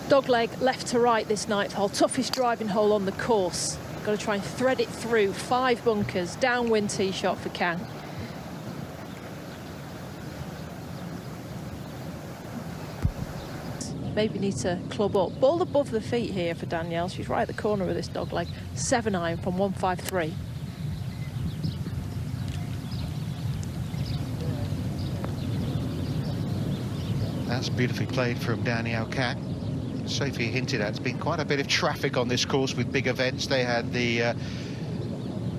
Dogleg left to right this ninth hole, toughest driving hole on the course. Got to try and thread it through 5 bunkers, downwind tee shot for Kang. Maybe need to club up. Ball above the feet here for Danielle. She's right at the corner of this dogleg. 7-iron from 153. That's beautifully played from Danielle Kang. Sophie hinted at, it's been quite a bit of traffic on this course with big events. They had the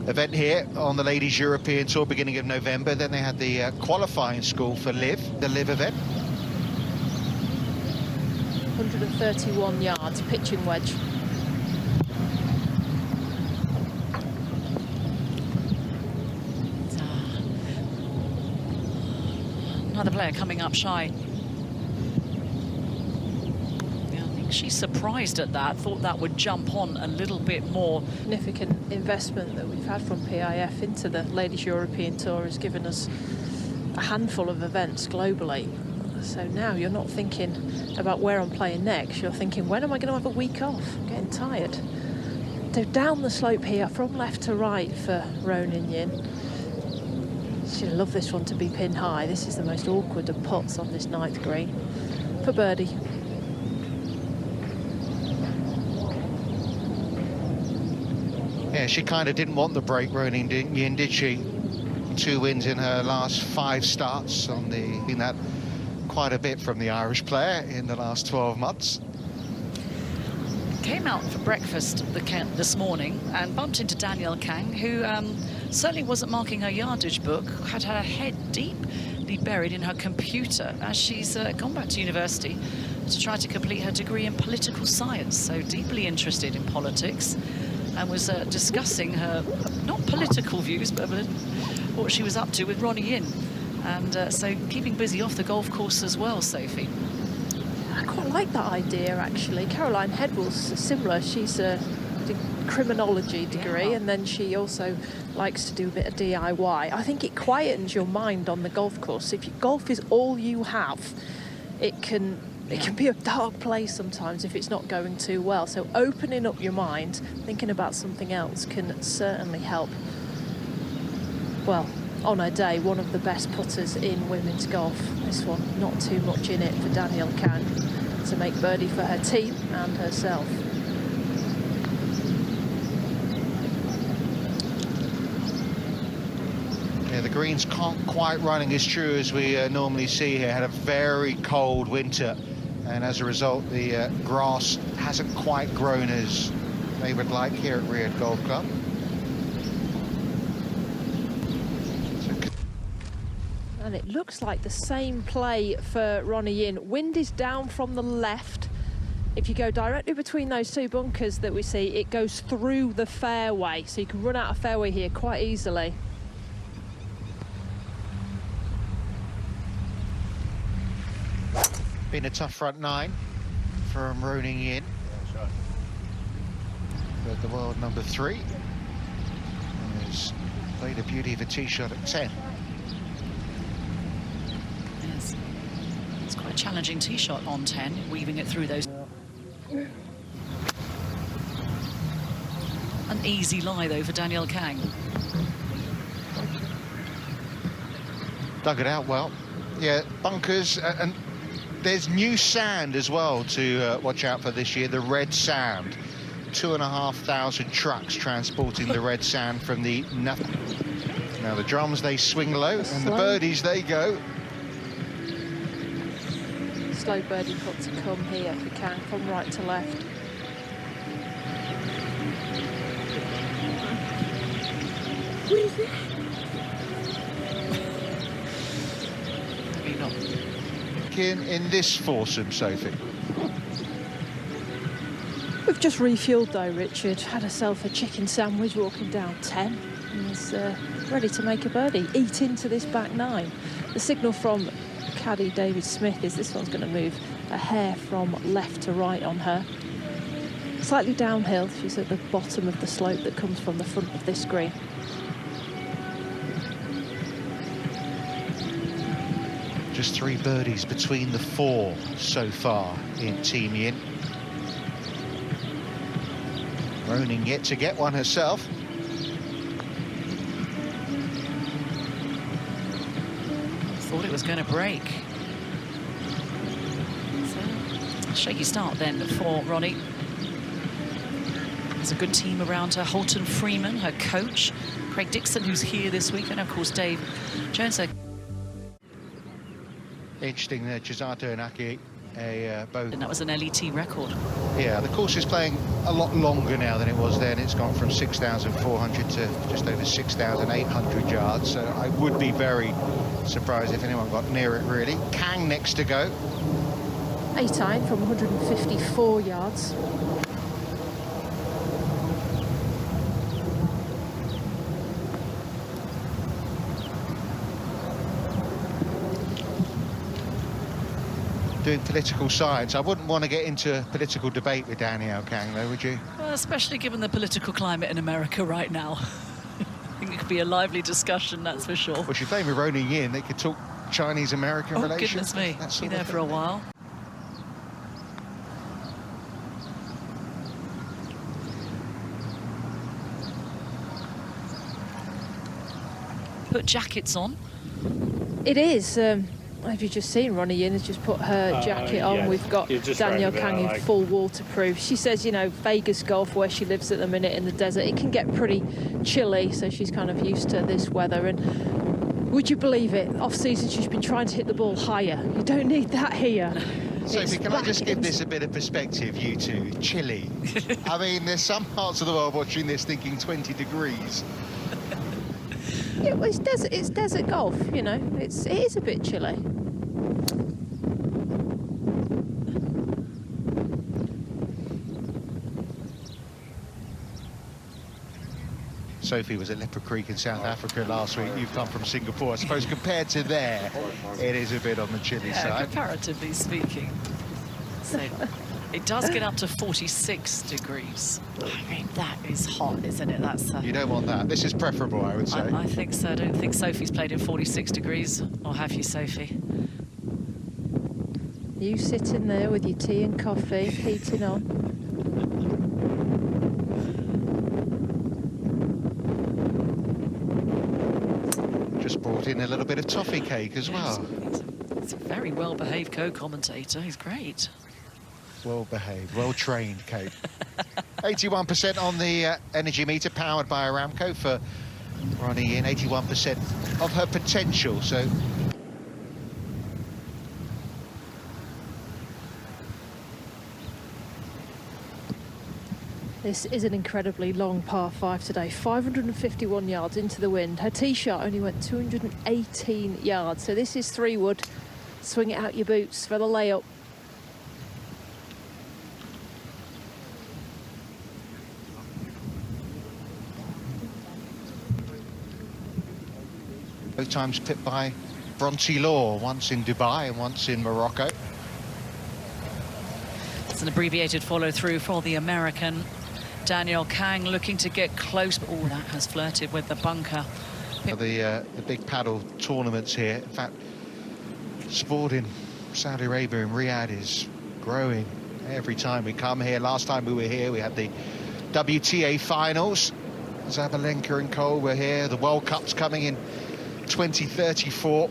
event here on the Ladies European Tour beginning of November. Then they had the qualifying school for the LIV event. 131 yards, pitching wedge. Another player coming up shy. She's surprised at that, thought that would jump on a little bit more. Significant investment that we've had from PIF into the Ladies European Tour has given us a handful of events globally. So now you're not thinking about where I'm playing next, you're thinking, when am I going to have a week off? I'm getting tired. So down the slope here from left to right for Ruoning Yin. She'd love this one to be pin high. This is the most awkward of putts on this 9th green for birdie. Yeah, she kind of didn't want the break, Ruoning Yin, did she? 2 wins in her last 5 starts on in that quite a bit from the Irish player in the last 12 months. Came out for breakfast this morning and bumped into Danielle Kang, who certainly wasn't marking her yardage book, had her head deeply buried in her computer as she's gone back to university to try to complete her degree in political science, so deeply interested in politics. And was discussing her, not political views, but what she was up to with Ruoning Yin. And so keeping busy off the golf course as well, Sophie. I quite like that idea, actually. Caroline Headwell's similar. She's a criminology degree, and then she also likes to do a bit of DIY. I think it quietens your mind on the golf course. If golf is all you have, it can be a dark place sometimes if it's not going too well. So opening up your mind, thinking about something else can certainly help. Well, on her day, one of the best putters in women's golf. This one, not too much in it for Danielle Kang to make birdie for her team and herself. Yeah, the greens can't quite running as true as we normally see here. Had a very cold winter, and as a result, the grass hasn't quite grown as they would like here at Riyadh Golf Club. And it looks like the same play for Ruoning Yin. Wind is down from the left. If you go directly between those 2 bunkers that we see, it goes through the fairway, so you can run out of fairway here quite easily. Been a tough front 9 from Ruoning Yin. But the world number 3 has played a beauty of a tee shot at 10. Yes, it's quite a challenging tee shot on 10, weaving it through those. An easy lie though for Danielle Kang. Dug it out well. Yeah, bunkers and there's new sand as well to watch out for this year, the red sand. 2,500 trucks transporting the red sand from the nothing. Now the drums, they swing low, and the birdies, they go. Slow birdie putt to come here for Kang from right to left. What is it? Maybe not. In this foursome, Sophie. We've just refueled though, Richard. Had herself a chicken sandwich walking down 10 and is ready to make a birdie. Eat into this back 9. The signal from caddy David Smith is this one's going to move a hair from left to right on her. Slightly downhill. She's at the bottom of the slope that comes from the front of this green. Just 3 birdies between the 4 so far in Team Yin. Ruoning yet to get one herself. Thought it was going to break. So, shaky start then for Ronnie. There's a good team around her. Holton Freeman, her coach. Craig Dixon, who's here this week. And, of course, Dave Jones. Interesting there, Tavatanakit, both. And that was an LET record. Yeah, the course is playing a lot longer now than it was then. It's gone from 6,400 to just over 6,800 yards. So I would be very surprised if anyone got near it, really. Kang next to go. 8-iron from 154 yards. Doing political science. I wouldn't want to get into a political debate with Danielle Kang, though, would you? Well, especially given the political climate in America right now. I think it could be a lively discussion, that's for sure. Well, she's playing with Ruoning Yin. They could talk Chinese-American relations. Oh, goodness me. Be there for a while. Put jackets on. It is. Have you just seen Ruoning Yin has just put her jacket on? Yeah, We've got Danielle Kang in full waterproof. She says, you know, Vegas Golf, where she lives at the minute in the desert, it can get pretty chilly, so she's kind of used to this weather. And would you believe it? Off-season, she's been trying to hit the ball higher. You don't need that here. Sophie, can I just give this a bit of perspective, you two? Chilly. I mean, there's some parts of the world watching this thinking 20 degrees. Yeah, well, it's desert golf, you know. It is a bit chilly. Sophie was at Leopard Creek in South Africa last week. You've come from Singapore. I suppose compared to there, it is a bit on the chilly side. Comparatively speaking. So it does get up to 46 degrees. I mean, that is hot, isn't it? That's You don't want that. This is preferable, I would say. I think so. I don't think Sophie's played in 46 degrees. Or have you, Sophie? You sitting there with your tea and coffee, heating on. Just brought in a little bit of toffee cake as well. He's a very well-behaved co-commentator. He's great. Well-behaved, well-trained Kate. 81% on the energy meter, powered by Aramco for Ruoning Yin. 81% of her potential, so... This is an incredibly long par 5 today, 551 yards into the wind. Her tee shot only went 218 yards, so this is 3-wood. Swing it out your boots for the layup. Both times pipped by Bronte Law, once in Dubai and once in Morocco. It's an abbreviated follow-through for the American. Danielle Kang looking to get close, but that has flirted with the bunker. The big paddle tournaments here. In fact, sport in Saudi Arabia and Riyadh is growing every time we come here. Last time we were here, we had the WTA finals. Zabalenka and Cole were here. The World Cup's coming in 2034.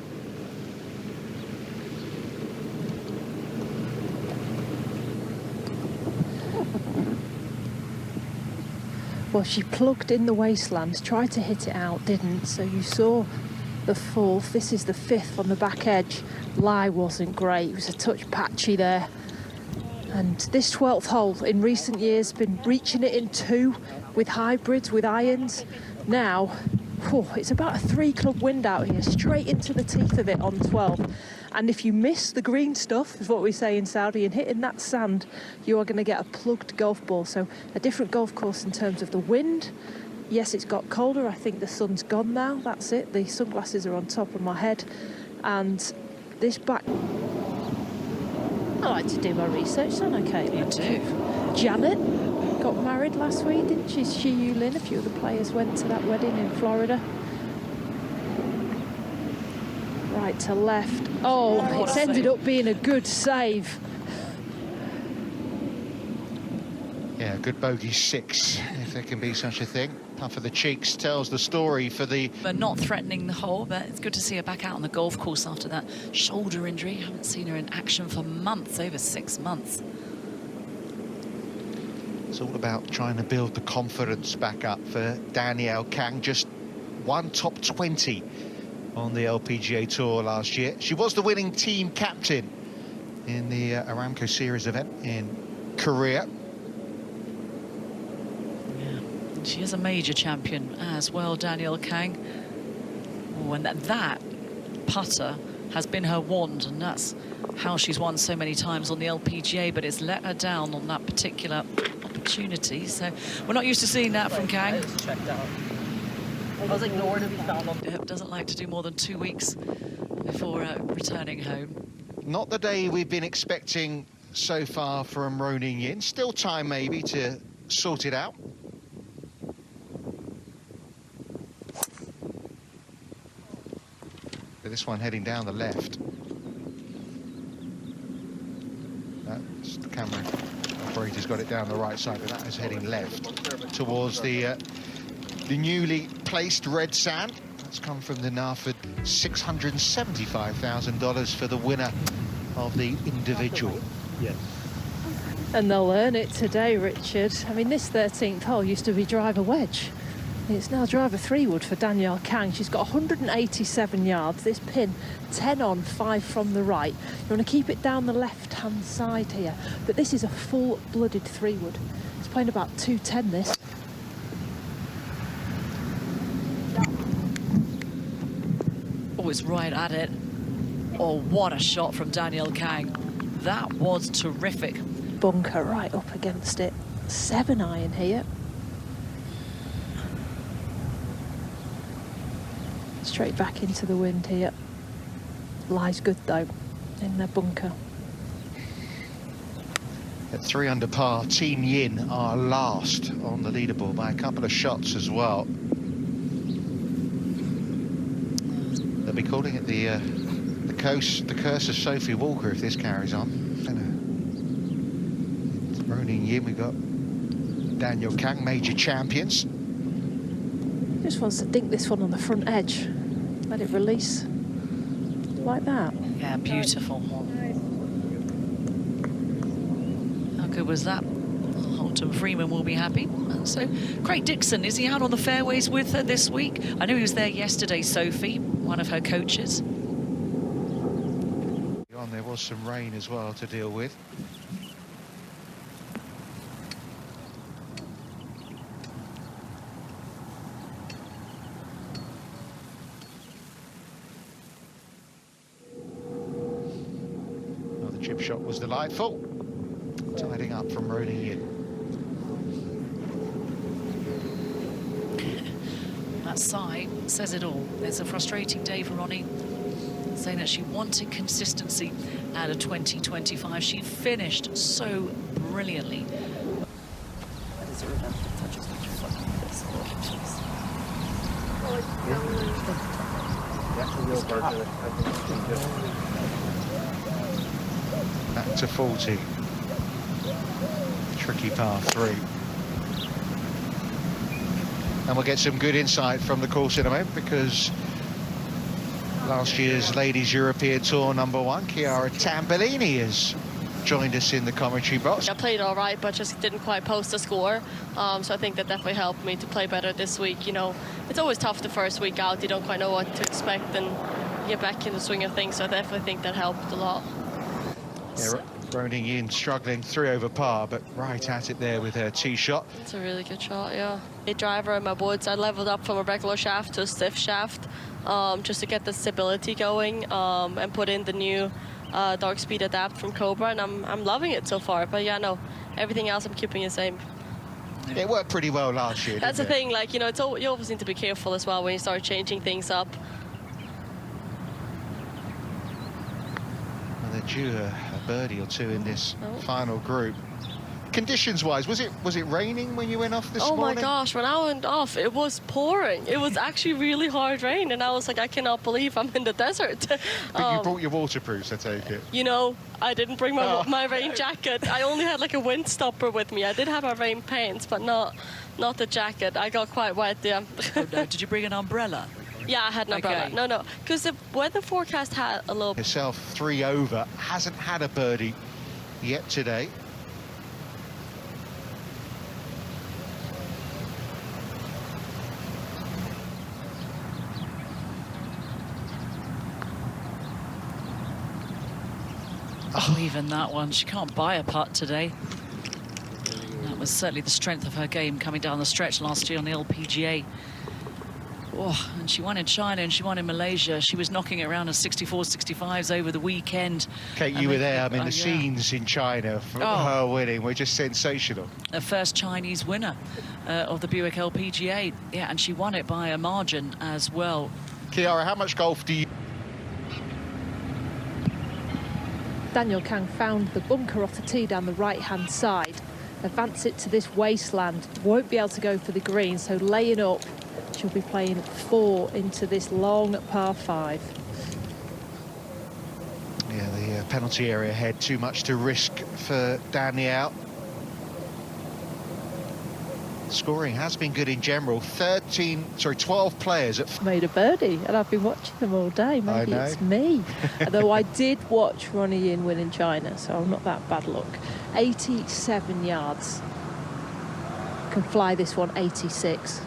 Well, she plugged in the wasteland, tried to hit it out, didn't. So you saw the 4th. This is the 5th on the back edge. Lie wasn't great. It was a touch patchy there. And this 12th hole in recent years been reaching it in 2 with hybrids, with irons. Now, it's about a 3-club wind out here, straight into the teeth of it on 12. And if you miss the green stuff, is what we say in Saudi, and hitting that sand, you are going to get a plugged golf ball. So a different golf course in terms of the wind. Yes, it's got colder. I think the sun's gone now. That's it. The sunglasses are on top of my head. And this back... I like to do my research, don't I, Kate? You do. Janet got married last week, didn't she? Shi Yulin, a few of the players went to that wedding in Florida. Right to left. Oh, it's ended up being a good save. Yeah, good bogey 6, if there can be such a thing. Puff of the cheeks tells the story for the... But not threatening the hole, but it's good to see her back out on the golf course after that shoulder injury. Haven't seen her in action for months, over 6 months. It's all about trying to build the confidence back up for Danielle Kang. Just one top 20 on the LPGA Tour last year. She was the winning team captain in the Aramco Series event in Korea. Yeah, she is a major champion as well, Danielle Kang. Oh, and that putter has been her wand, and that's how she's won so many times on the LPGA, but it's let her down on that particular opportunity. So we're not used to seeing that from Kang. I was ignored if he found him. Doesn't like to do more than 2 weeks before returning home. Not the day we've been expecting so far from Ruoning Yin. Still time maybe to sort it out. But this one heading down the left. That's the camera operator's got it down the right side, but that is heading left towards the newly placed red sand. That's come from the Narford. $675,000 for the winner of the individual. Yes. And they'll earn it today, Richard. I mean, this 13th hole used to be driver wedge. It's now driver 3 wood for Danielle Kang. She's got 187 yards. This pin, 10 on, 5 from the right. You want to keep it down the left-hand side here. But this is a full-blooded 3 wood. It's playing about 210, this. Oh, it's right at it. Oh, what a shot from Danielle Kang. That was terrific. Bunker right up against it. 7 iron here. Straight back into the wind here. Lies good though in their bunker. At 3 under par, Team Yin are last on the leaderboard by a couple of shots as well. They'll be calling it the curse of Sophie Walker if this carries on. Ruoning Yin, we've got Danielle Kang, major champions. Just wants to dink this one on the front edge. Let it release like that. Yeah, beautiful. How good was that? Holton Freeman will be happy. And so, Craig Dixon, is he out on the fairways with her this week? I know he was there yesterday, Sophie, one of her coaches. There was some rain as well to deal with. Chip shot was delightful. Tidying up from Ruoning Yin. That sigh says it all. It's a frustrating day for Ronnie, saying that she wanted consistency out of 2025. She finished so brilliantly. Back to 40. Tricky par 3. And we'll get some good insight from the course in a moment, because last year's Ladies European Tour #1, Kiara Tambellini, has joined us in the commentary box. I played all right, but just didn't quite post a score. So I think that definitely helped me to play better this week. You know, it's always tough the first week out. You don't quite know what to expect and get back in the swing of things. So I definitely think that helped a lot. Yeah, Ruoning Yin struggling 3 over par, but right at it there with her tee shot. It's a really good shot, yeah. A driver in my woods, I leveled up from a regular shaft to a stiff shaft, just to get the stability going, and put in the new Dark Speed Adapt from Cobra, and I'm loving it so far. But yeah, no, everything else I'm keeping the same. It worked pretty well last year. That's the thing, like, you know, you always need to be careful as well when you start changing things up. Well, they're due a birdie or two in this final group. Conditions-wise, was it raining when you went off this morning? Oh my gosh, when I went off, it was pouring. It was actually really hard rain, and I was like, I cannot believe I'm in the desert. But you brought your waterproofs, I take it. You know, I didn't bring my rain jacket. I only had like a wind stopper with me. I did have my rain pants, but not the jacket. I got quite wet, yeah. Oh, no. Did you bring an umbrella? Yeah, I had an umbrella. Okay. No, because the weather forecast had a little... Herself 3 over, hasn't had a birdie yet today. Oh, even that one. She can't buy a putt today. That was certainly the strength of her game coming down the stretch last year on the LPGA. Oh, and she won in China and she won in Malaysia. She was knocking it around at 64s, 65s over the weekend. Kate, you were there. I mean, the scenes in China for her winning were just sensational. The first Chinese winner of the Buick LPGA. Yeah, and she won it by a margin as well. Kiara, how much golf do you... Danielle Kang found the bunker off the tee down the right-hand side. Advance it to this wasteland. Won't be able to go for the green, so laying up, she'll be playing 4 into this long par 5. Yeah, the penalty area ahead, too much to risk for Danielle. Scoring has been good in general. 12 players at... Made a birdie, and I've been watching them all day. Maybe it's me. Although I did watch Ruoning Yin win in China, so I'm not that bad luck. 87 yards. Can fly this one 86.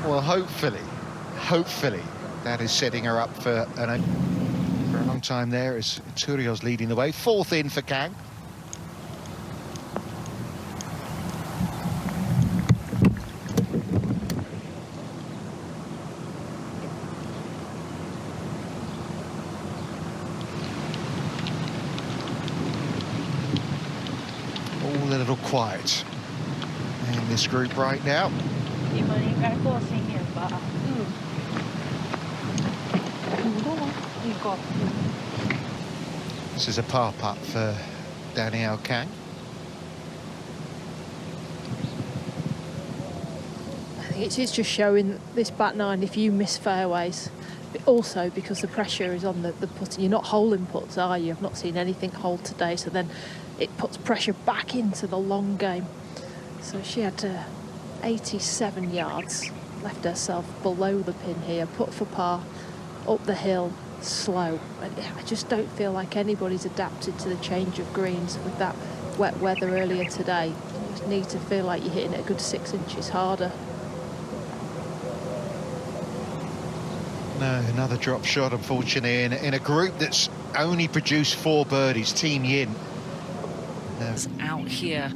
Well, hopefully, that is setting her up for a long time there as Turio's leading the way. 4th in for Kang. All a little quiet in this group right now. This is a par putt for Danielle Kang. I think it's just showing this back nine if you miss fairways. But also because the pressure is on the putt. You're not holding putts, are you? I've not seen anything hold today, so then it puts pressure back into the long game. So she had 87 yards, left herself below the pin here, put for par, up the hill, slow. And I just don't feel like anybody's adapted to the change of greens with that wet weather earlier today. You just need to feel like you're hitting it a good 6 inches harder. No, another drop shot, unfortunately, in a group that's only produced 4 birdies. Team Yin. Out here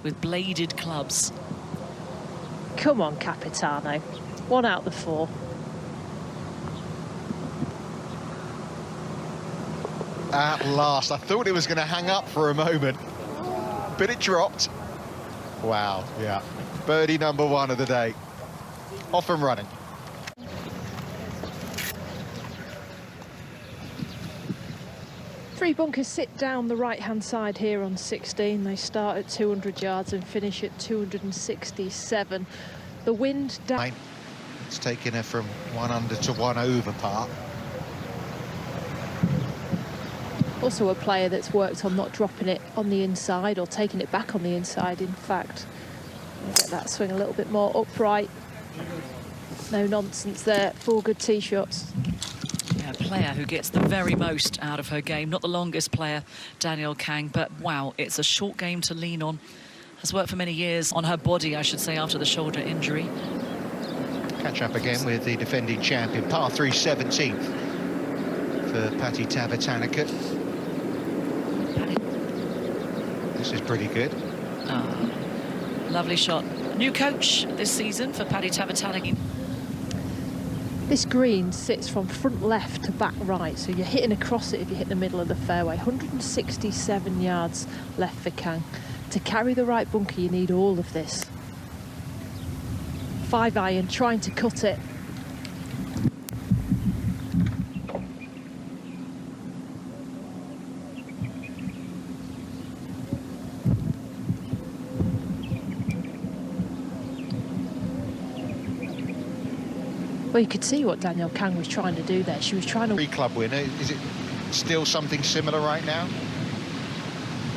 with bladed clubs. Come on, Capitano. 1 out of the 4. At last. I thought it was going to hang up for a moment, but it dropped. Wow, yeah. Birdie number 1 of the day. Off and running. Three bunkers sit down the right-hand side here on 16. They start at 200 yards and finish at 267. The wind down. It's taken her from 1 under to 1 over par. Also a player that's worked on not dropping it on the inside or taking it back on the inside, in fact. Get that swing a little bit more upright. No nonsense there. 4 good tee shots. Yeah, a player who gets the very most out of her game. Not the longest player, Danielle Kang, but wow, it's a short game to lean on. Has worked for many years on her body, I should say, after the shoulder injury. Catch up again with the defending champion. Par 3 17th for Patty Tavatanakit. This is pretty good. Lovely shot. New coach this season for Patty Tavatanakit. This green sits from front left to back right, so you're hitting across it if you hit the middle of the fairway. 167 yards left for Kang. To carry the right bunker, you need all of this. 5 iron, trying to cut it. Well, you could see what Danielle Kang was trying to do there. She was trying to... Three-club winner. Is it still something similar right now?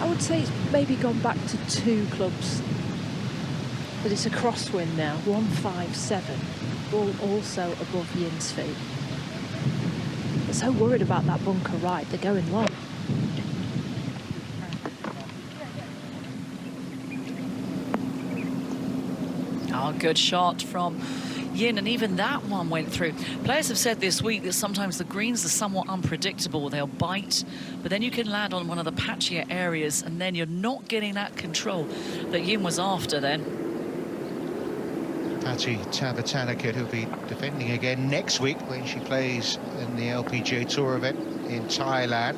I would say it's maybe gone back to 2 clubs. But it's a crosswind now, 157. Ball also above Yin's feet. They're so worried about that bunker right, they're going long. Oh, good shot from Yin, and even that one went through. Players have said this week that sometimes the greens are somewhat unpredictable. They'll bite, but then you can land on one of the patchier areas, and then you're not getting that control that Yin was after then. Tavatanakit, who'll be defending again next week when she plays in the LPGA Tour event in Thailand.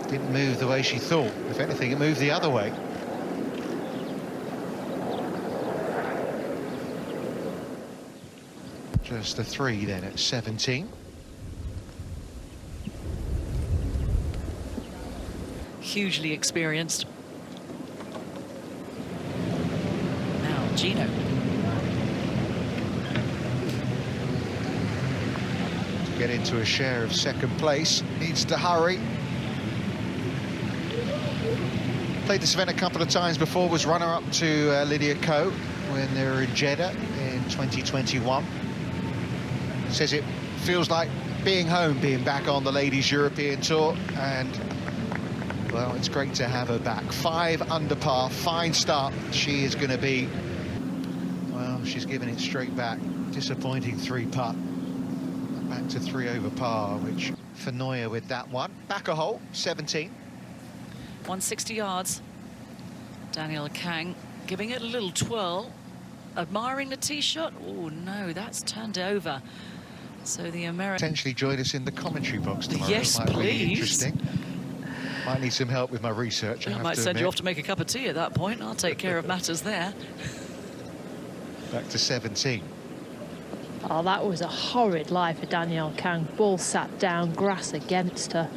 Didn't move the way she thought. If anything, it moved the other way. Just a 3 then at 17. Hugely experienced. Now Jeeno. To get into a share of second place, needs to hurry. Played this event a couple of times before, was runner-up to Lydia Ko when they were in Jeddah in 2021. Says it feels like being home, being back on the Ladies European Tour, and well, it's great to have her back. 5 under par, fine start. She is going to be, well, she's giving it straight back. Disappointing 3-putt. Back to 3 over par, which for Neuer with that one. Back a hole, 17. 160 yards. Danielle Kang giving it a little twirl. Admiring the tee shot. Oh, no, that's turned over. So the American... Potentially join us in the commentary box tomorrow. Yes, Might please. be interesting. Might need some help with my research. I might send you off to make a cup of tea at that point. I'll take care of matters there. Back to 17. Oh, that was a horrid lie for Danielle Kang. Ball sat down, grass against her.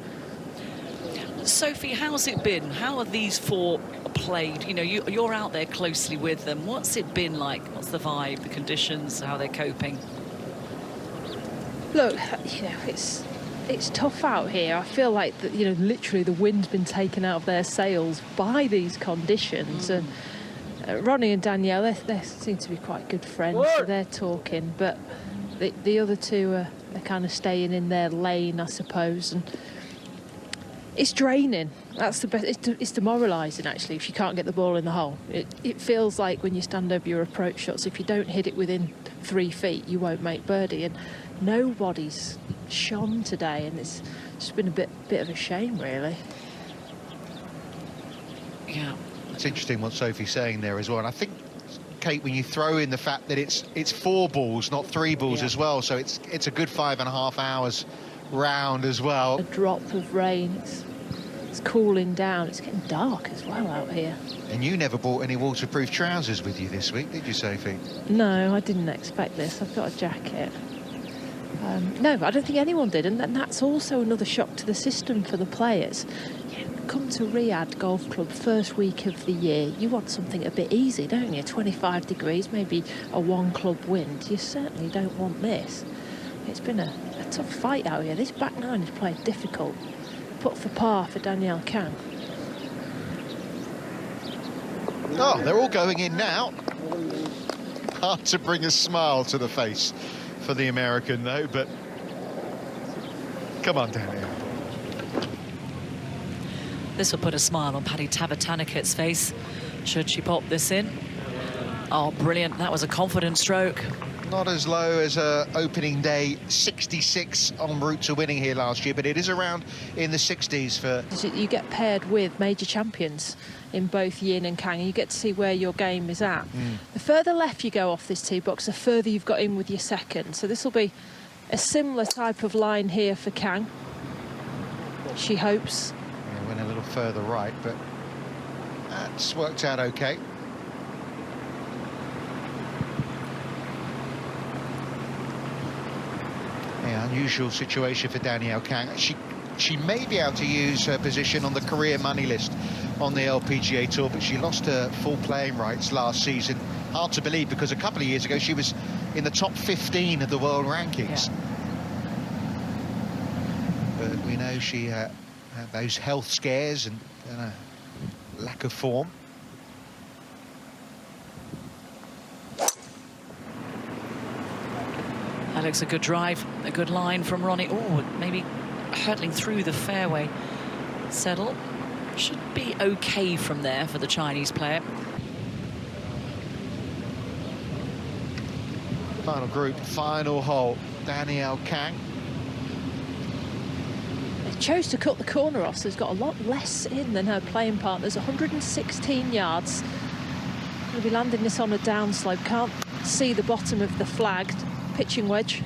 Sophie, how's it been? How are these 4 played? You know, you're out there closely with them. What's it been like? What's the vibe, the conditions, how they're coping? Look, you know, it's tough out here. I feel like that, you know, literally the wind's been taken out of their sails by these conditions. And Ruoning and Danielle, they seem to be quite good friends, so they're talking. But the other 2 are kind of staying in their lane, I suppose. And it's draining. That's the best. It's demoralising, actually, if you can't get the ball in the hole. It feels like when you stand over your approach shots, if you don't hit it within 3 feet, you won't make birdie. And nobody's shone today, and it's just been a bit of a shame, really. Yeah. It's interesting what Sophie's saying there as well. And I think, Kate, when you throw in the fact that it's 4 balls, not 3 balls as well, so it's a good 5.5 hours round as well. A drop of rain. It's cooling down. It's getting dark as well out here. And you never bought any waterproof trousers with you this week, did you, Sophie? No, I didn't expect this. I've got a jacket. No, I don't think anyone did, and that's also another shock to the system for the players. You come to Riyadh Golf Club first week of the year, you want something a bit easy, don't you? 25 degrees, maybe a 1-club wind. You certainly don't want this. It's been a tough fight out here. This back 9 is played difficult. Put for par for Danielle Kang. Oh, they're all going in now. Hard to bring a smile to the face for the American, though, but come on, Danielle. This will put a smile on Paddy Tavatanakit's face, should she pop this in. Oh, brilliant. That was a confident stroke. Not as low as opening day 66 en route to winning here last year, but it is around in the 60s for... You get paired with major champions in both Yin and Kang, and you get to see where your game is at. The further left you go off this tee box, the further you've got in with your second. So this will be a similar type of line here for Kang. She hopes. Yeah, went a little further right, but that's worked out okay. Yeah, unusual situation for Danielle Kang. She may be able to use her position on the career money list on the LPGA Tour, but she lost her full playing rights last season Hard to believe, because a couple of years ago she was in the top 15 of the world rankings. Yeah. But we know she had those health scares and a lack of form. Alex, a good drive, a good line from Ruoning. Oh, maybe hurtling through the fairway. Settle. Should be okay from there for the Chinese player. Final group, final hole. Danielle Kang. They chose to cut the corner off, so it's got a lot less in than her playing partners. 116 yards. Going to be landing this on a downslope. Can't see the bottom of the flagged pitching wedge.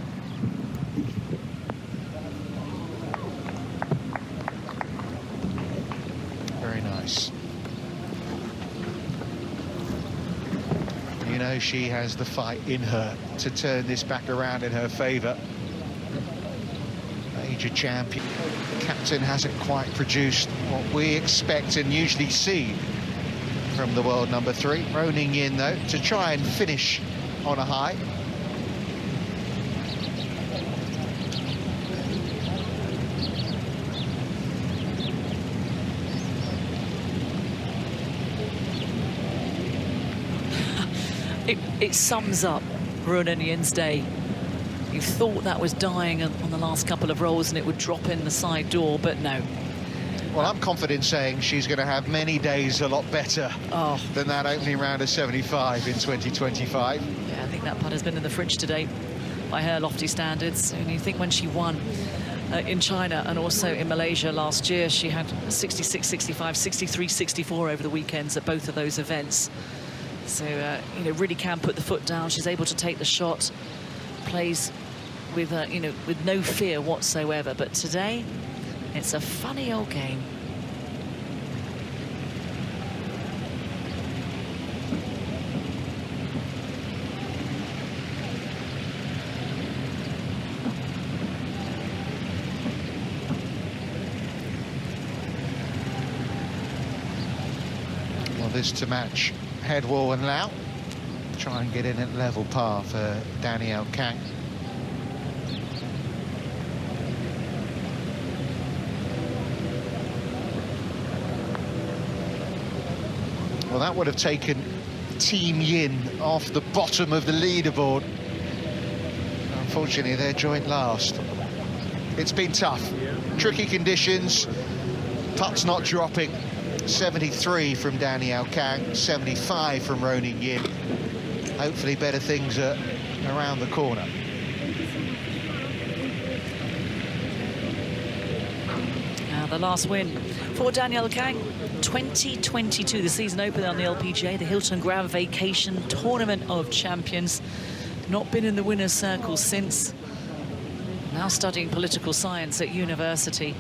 Very nice. You know she has the fight in her to turn this back around in her favour. Major champion. The captain hasn't quite produced what we expect and usually see from the world number 3. Ruoning Yin, though, to try and finish on a high. It sums up Ruoning Yin's day. You thought that was dying on the last couple of rolls and it would drop in the side door, but no. Well, I'm confident saying she's going to have many days a lot better than that opening round of 75 in 2025. Yeah, I think that putt has been in the fridge today by her lofty standards. And you think when she won in China and also in Malaysia last year, she had 66, 65, 63, 64 over the weekends at both of those events. So, you know, really can put the foot down. She's able to take the shot, plays with, you know, with no fear whatsoever. But today, it's a funny old game. Well, this to match head, wall and Lau. Try and get in at level par for Danielle Kang. Well, that would have taken Team Yin off the bottom of the leaderboard. Unfortunately, they're joint last. It's been tough. Tricky conditions, putts not dropping. 73 from Danielle Kang, 75 from Ruoning Yin. Hopefully better things are around the corner. Now the last win for Danielle Kang, 2022, the season opener on the LPGA, the Hilton Grand Vacation Tournament of Champions. Not been in the winner's circle since. Now studying political science at university.